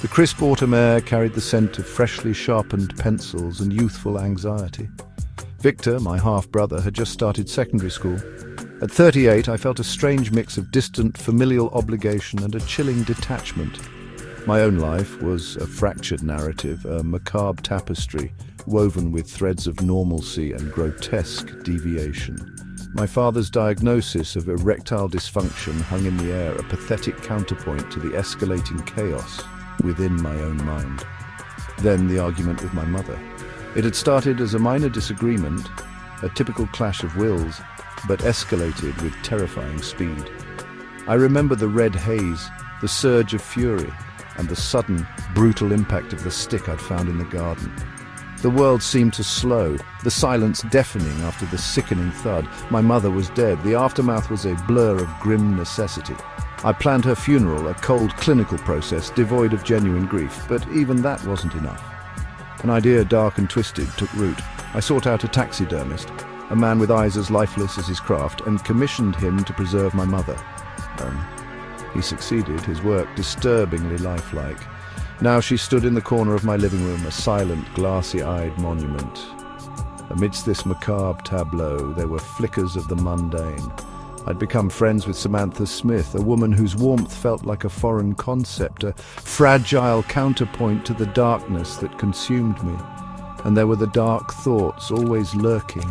The crisp autumn air carried the scent of freshly sharpened pencils and youthful anxiety. Victor, my half-brother, had just started secondary school. At 38, I felt a strange mix of distant familial obligation and a chilling detachment. My own life was a fractured narrative, a macabre tapestry, woven with threads of normalcy and grotesque deviation. My father's diagnosis of erectile dysfunction hung in the air, a pathetic counterpoint to the escalating chaos within my own mind. Then the argument with my mother. It had started as a minor disagreement, a typical clash of wills, but escalated with terrifying speed. I remember the red haze, the surge of fury, and the sudden, brutal impact of the stick I'd found in the garden. The world seemed to slow, the silence deafening after the sickening thud. My mother was dead. The aftermath was a blur of grim necessity. I planned her funeral, a cold clinical process devoid of genuine grief, but even that wasn't enough. An idea dark and twisted took root. I sought out a taxidermist, a man with eyes as lifeless as his craft, and commissioned him to preserve my mother. He succeeded, his work disturbingly lifelike. Now she stood in the corner of my living room, a silent, glassy-eyed monument. Amidst this macabre tableau, there were flickers of the mundane. I'd become friends with Samantha Smith, a woman whose warmth felt like a foreign concept, a fragile counterpoint to the darkness that consumed me. And there were the dark thoughts, always lurking,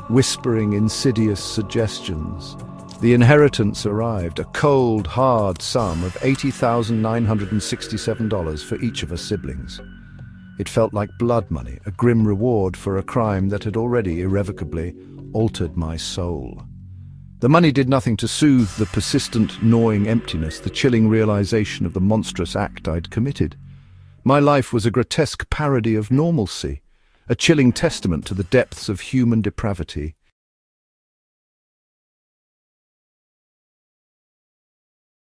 whispering insidious suggestions. The inheritance arrived, a cold, hard sum of $80,967 for each of us siblings. It felt like blood money, a grim reward for a crime that had already irrevocably altered my soul. The money did nothing to soothe the persistent, gnawing emptiness, the chilling realization of the monstrous act I'd committed. My life was a grotesque parody of normalcy, a chilling testament to the depths of human depravity